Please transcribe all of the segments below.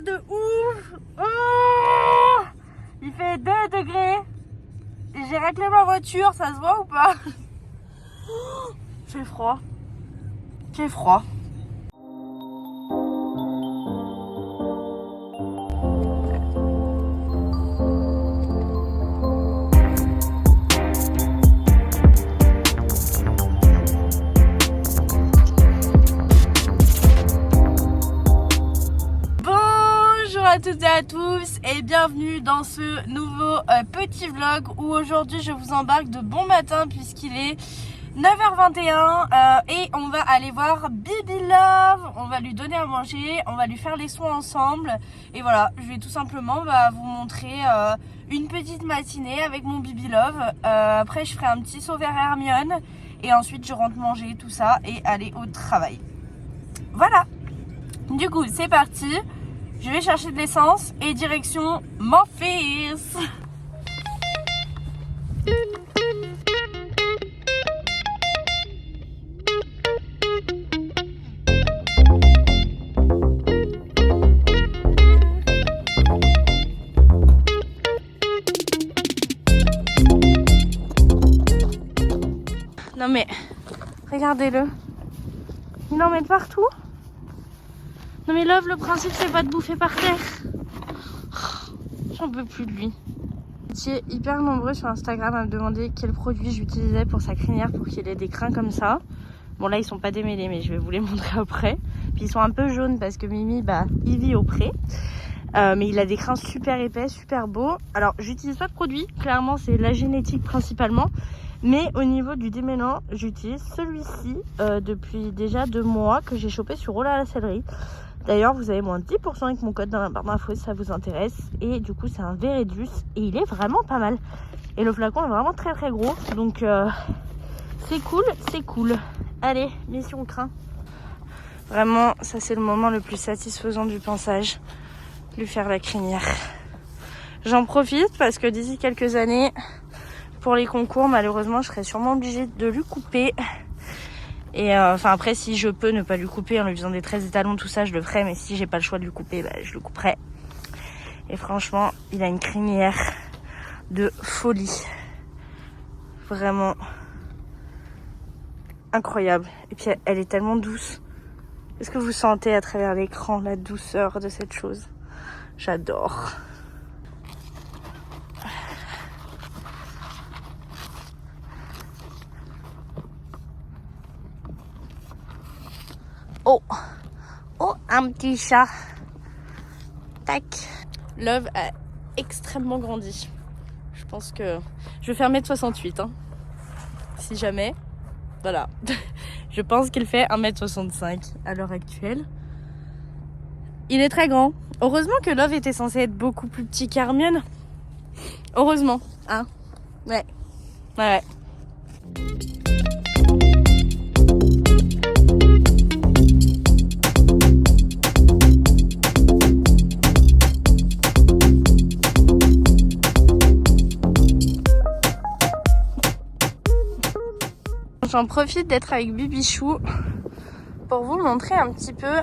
de ouf. Oh, il fait 2 degrés. J'ai raclé ma voiture, ça se voit ou pas? J'ai froid. J'ai froid. Bonjour à toutes et à tous et bienvenue dans ce nouveau petit vlog où aujourd'hui je vous embarque de bon matin puisqu'il est 9h21 et on va aller voir Bibi Love. On va lui donner à manger, on va lui faire les soins ensemble et voilà, je vais tout simplement vous montrer une petite matinée avec mon Bibi Love. Après je ferai un petit saut vers Hermione et ensuite je rentre manger tout ça et aller au travail. Voilà, du coup c'est parti. Je vais chercher de l'essence et direction Memphis. Non mais, regardez-le. Il en met partout. Non mais Love, le principe c'est pas de bouffer par terre. J'en peux plus de lui. Vous étiez hyper nombreux sur Instagram à me demander quel produit j'utilisais pour sa crinière pour qu'il ait des crins comme ça. Bon là ils sont pas démêlés mais je vais vous les montrer après. Puis ils sont un peu jaunes parce que Mimi il vit au pré. Mais il a des crins super épais, super beaux. Alors j'utilise pas de produit, clairement c'est la génétique principalement. Mais au niveau du démêlant, j'utilise celui-ci depuis déjà 2 mois que j'ai chopé sur Roll à la Sellerie. D'ailleurs, vous avez moins de 10% avec mon code dans la barre d'infos si ça vous intéresse. Et du coup, c'est un Veredus et il est vraiment pas mal. Et le flacon est vraiment très très gros. Donc, c'est cool, c'est cool. Allez, mission crin. Vraiment, ça c'est le moment le plus satisfaisant du pansage. Lui faire la crinière. J'en profite parce que d'ici quelques années, pour les concours, malheureusement, je serai sûrement obligée de lui couper. Et après, si je peux ne pas lui couper en lui faisant des tresses et talons, tout ça, je le ferai. Mais si j'ai pas le choix de lui couper, je le couperai. Et franchement, il a une crinière de folie. Vraiment incroyable. Et puis, elle est tellement douce. Est-ce que vous sentez à travers l'écran la douceur de cette chose? J'adore. Oh, un petit chat. Tac. Love a extrêmement grandi. Je pense que je vais faire 1m68 si jamais. Voilà. Je pense qu'il fait 1m65 à l'heure actuelle. Il est très grand. Heureusement que Love était censé être beaucoup plus petit qu'Hermione. Heureusement, hein. Ouais. J'en profite d'être avec Bibichou pour vous montrer un petit peu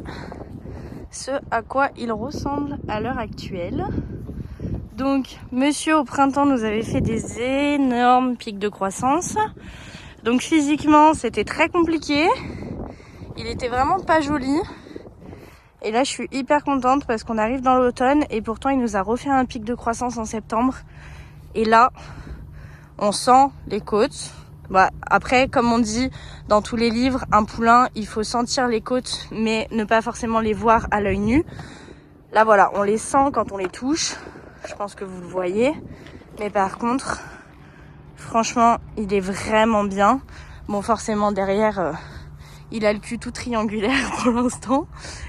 ce à quoi il ressemble à l'heure actuelle. Donc, monsieur au printemps nous avait fait des énormes pics de croissance. Donc physiquement, c'était très compliqué. Il était vraiment pas joli. Et là, je suis hyper contente parce qu'on arrive dans l'automne et pourtant, il nous a refait un pic de croissance en septembre. Et là, on sent les côtes. Après, comme on dit dans tous les livres, un poulain, il faut sentir les côtes, mais ne pas forcément les voir à l'œil nu. Là, voilà, on les sent quand on les touche. Je pense que vous le voyez. Mais par contre, franchement, il est vraiment bien. Bon, forcément, derrière, il a le cul tout triangulaire pour l'instant.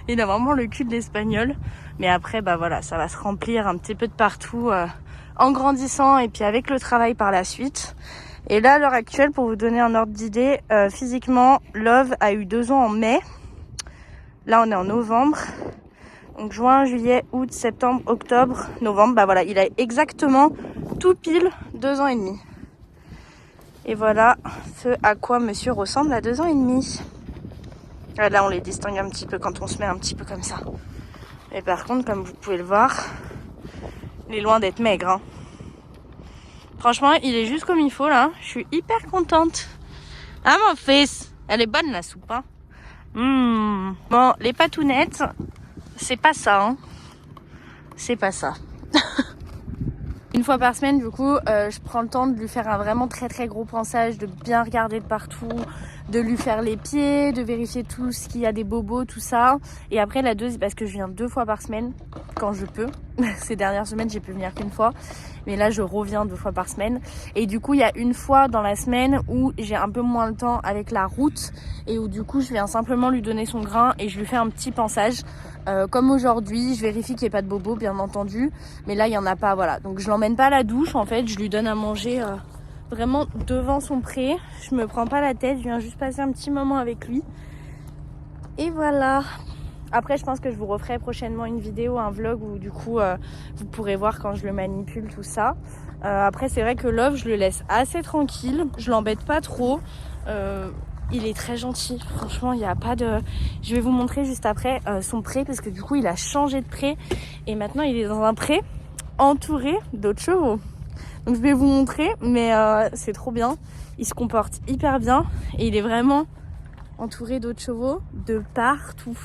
Il a vraiment le cul de l'espagnol. Mais après, voilà, ça va se remplir un petit peu de partout en grandissant et puis avec le travail par la suite. Et là, à l'heure actuelle, pour vous donner un ordre d'idée, physiquement, Love a eu 2 ans en mai. Là, on est en novembre. Donc juin, juillet, août, septembre, octobre, novembre. Voilà, il a exactement tout pile 2 ans et demi. Et voilà ce à quoi monsieur ressemble à 2 ans et demi. Là, on les distingue un petit peu quand on se met un petit peu comme ça. Mais par contre, comme vous pouvez le voir, il est loin d'être maigre. Hein. Franchement, il est juste comme il faut là. Je suis hyper contente. Ah mon fils, elle est bonne la soupe. Hein. Bon, les patounettes, c'est pas ça. Hein. C'est pas ça. Une fois par semaine, du coup, je prends le temps de lui faire un vraiment très gros pansage, de bien regarder de partout, de lui faire les pieds, de vérifier tout ce qu'il y a des bobos, tout ça. Et après, la deuxième, parce que je viens 2 fois par semaine, quand je peux. Ces dernières semaines, j'ai pu venir qu'une fois. Mais là, je reviens 2 fois par semaine. Et du coup, il y a une fois dans la semaine où j'ai un peu moins le temps avec la route et où du coup, je viens simplement lui donner son grain et je lui fais un petit pansage. Comme aujourd'hui, je vérifie qu'il n'y ait pas de bobo, bien entendu. Mais là, il n'y en a pas, voilà. Donc, je l'emmène pas à la douche, en fait. Je lui donne à manger vraiment devant son pré. Je me prends pas la tête, je viens juste passer un petit moment avec lui. Et voilà. Après, je pense que je vous referai prochainement une vidéo, un vlog où du coup, vous pourrez voir quand je le manipule, tout ça. Après, c'est vrai que Love, je le laisse assez tranquille. Je l'embête pas trop. Il est très gentil. Franchement, il n'y a pas de... Je vais vous montrer juste après son pré parce que du coup, il a changé de pré. Et maintenant, il est dans un pré entouré d'autres chevaux. Donc, je vais vous montrer, mais c'est trop bien. Il se comporte hyper bien et il est vraiment entouré d'autres chevaux de partout.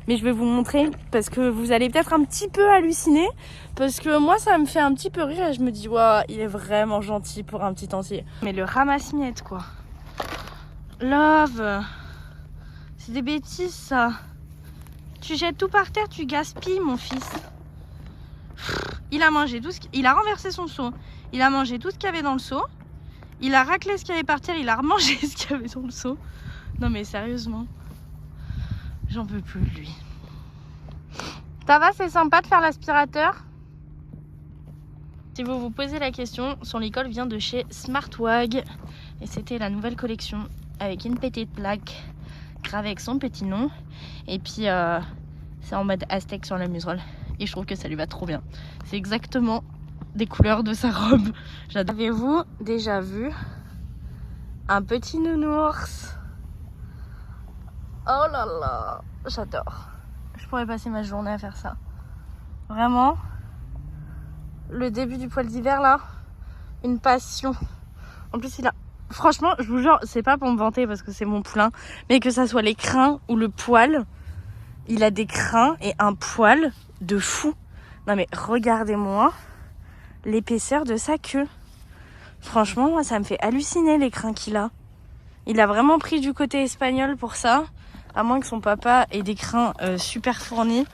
Mais je vais vous montrer parce que vous allez peut-être un petit peu halluciner. Parce que moi, ça me fait un petit peu rire et je me dis, waouh, il est vraiment gentil pour un petit entier. Mais le ramasse-miettes, quoi. Love, c'est des bêtises, ça. Tu jettes tout par terre, tu gaspilles, mon fils. Il a mangé tout ce qui... Il a renversé son seau. Il a mangé tout ce qu'il y avait dans le seau. Il a raclé ce qu'il y avait par terre. Il a remangé ce qu'il y avait dans le seau. Non, mais sérieusement. J'en peux plus de lui. Ça va, c'est sympa de faire l'aspirateur. Si vous vous posez la question, son licol vient de chez Smartwag. Et c'était la nouvelle collection avec une petite plaque gravée avec son petit nom. Et puis, c'est en mode aztèque sur la muserolle. Et je trouve que ça lui va trop bien. C'est exactement des couleurs de sa robe. J'adore. Avez-vous déjà vu un petit nounours? Oh là là, j'adore. Je pourrais passer ma journée à faire ça. Vraiment, le début du poil d'hiver là, une passion. En plus, il a... Franchement, je vous jure, c'est pas pour me vanter parce que c'est mon poulain, mais que ça soit les crins ou le poil, il a des crins et un poil de fou. Non mais regardez-moi l'épaisseur de sa queue. Franchement, moi, ça me fait halluciner les crins qu'il a. Il a vraiment pris du côté espagnol pour ça. À moins que son papa ait des crins super fournis.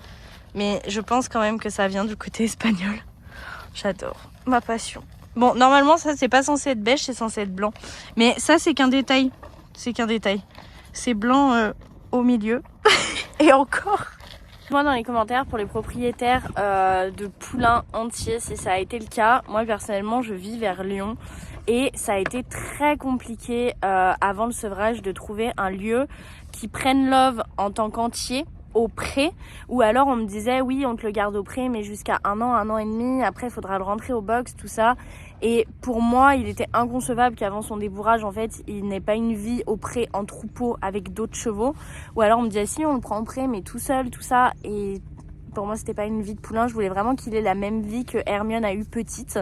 Mais je pense quand même que ça vient du côté espagnol. J'adore. Ma passion. Bon, normalement, ça, c'est pas censé être beige, c'est censé être blanc. Mais ça, c'est qu'un détail. C'est qu'un détail. C'est blanc au milieu. Et encore. Moi, dans les commentaires pour les propriétaires de poulains entiers, si ça a été le cas. Moi, personnellement, je vis vers Lyon. Et ça a été très compliqué avant le sevrage de trouver un lieu qui prenne Love en tant qu'entier au pré, ou alors on me disait oui on te le garde au pré mais jusqu'à 1 an et demi, après il faudra le rentrer au box, tout ça. Et pour moi il était inconcevable qu'avant son débourrage en fait il n'ait pas une vie au pré en troupeau avec d'autres chevaux, ou alors on me disait si on le prend au pré mais tout seul, tout ça. Et pour moi c'était pas une vie de poulain, je voulais vraiment qu'il ait la même vie que Hermione a eu petite.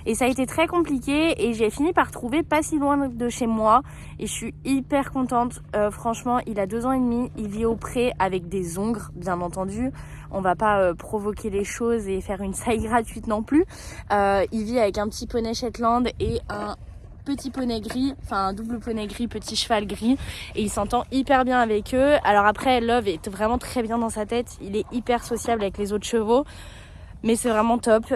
Et ça a été très compliqué et j'ai fini par trouver pas si loin de chez moi. Et je suis hyper contente. Franchement, il a 2 ans et demi. Il vit au pré avec des ongres, bien entendu. On va pas provoquer les choses et faire une saille gratuite non plus. Il vit avec un petit poney Shetland et un petit poney gris, enfin un double poney gris, petit cheval gris. Et il s'entend hyper bien avec eux. Alors après, Love est vraiment très bien dans sa tête. Il est hyper sociable avec les autres chevaux. Mais c'est vraiment top.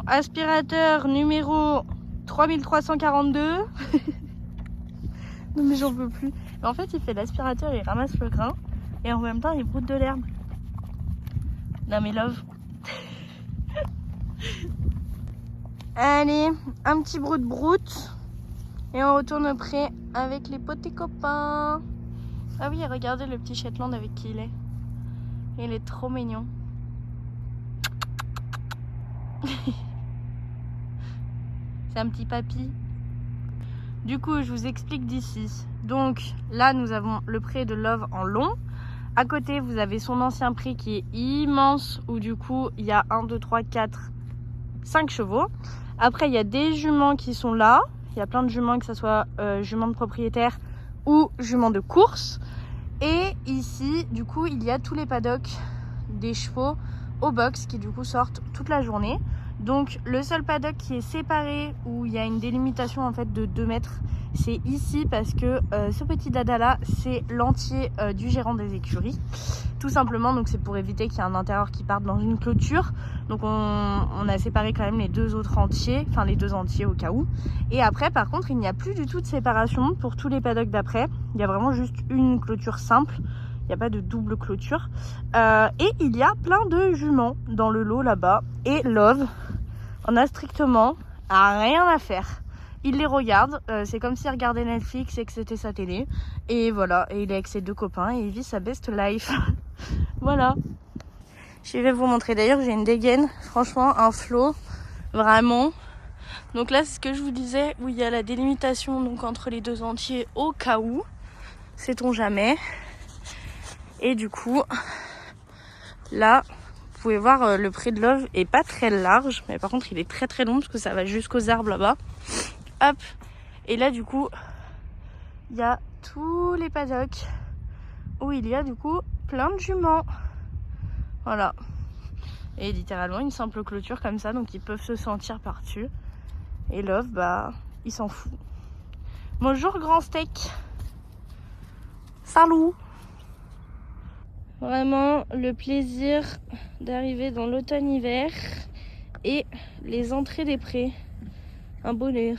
Aspirateur numéro 3342. Non mais j'en peux plus. Mais en fait il fait l'aspirateur, il ramasse le grain et en même temps il broute de l'herbe. Non mais Love. Allez, un petit broute et on retourne au pré avec les petits copains. Ah oui, regardez le petit Shetland avec qui il est. Il est trop mignon. C'est un petit papy. Du coup, je vous explique d'ici. Donc là, nous avons le pré de Love en long. À côté, vous avez son ancien pré qui est immense, où du coup, il y a 1, 2, 3, 4, 5 chevaux. Après, il y a des juments qui sont là. Il y a plein de juments, que ce soit juments de propriétaire ou juments de course. Et ici, du coup, il y a tous les paddocks des chevaux au box qui du coup sortent toute la journée. Donc le seul paddock qui est séparé, où il y a une délimitation en fait de 2 mètres, c'est ici, parce que ce petit dada là, c'est l'entier du gérant des écuries, tout simplement. Donc c'est pour éviter qu'il y ait un intérieur qui parte dans une clôture. Donc on a séparé quand même les 2 autres entiers, enfin les 2 entiers au cas où. Et après par contre, il n'y a plus du tout de séparation pour tous les paddocks d'après. Il y a vraiment juste une clôture simple. Il n'y a pas de double clôture. Et il y a plein de juments dans le lot là-bas. Et Love en a strictement rien à faire. Il les regarde. C'est comme s'il regardait Netflix et que c'était sa télé. Et voilà. Et il est avec ses 2 copains et il vit sa best life. Voilà. Je vais vous montrer. D'ailleurs, j'ai une dégaine. Franchement, un flow. Vraiment. Donc là, c'est ce que je vous disais. Où il y a la délimitation donc, entre les 2 entiers au cas où. Sait-on jamais. Et du coup, là, vous pouvez voir le pré de Love est pas très large, mais par contre il est très très long parce que ça va jusqu'aux arbres là-bas. Hop. Et là du coup, il y a tous les paddocks où il y a du coup plein de juments. Voilà. Et littéralement une simple clôture comme ça, donc ils peuvent se sentir par-dessus. Et Love, bah, il s'en fout. Bonjour grand steak. Salut. Vraiment le plaisir d'arriver dans l'automne-hiver et les entrées des prés. Un bonheur.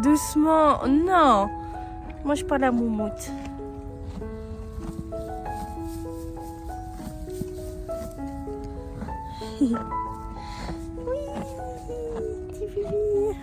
Doucement, non. Mange pas la moumoute. Oui, petit bébé.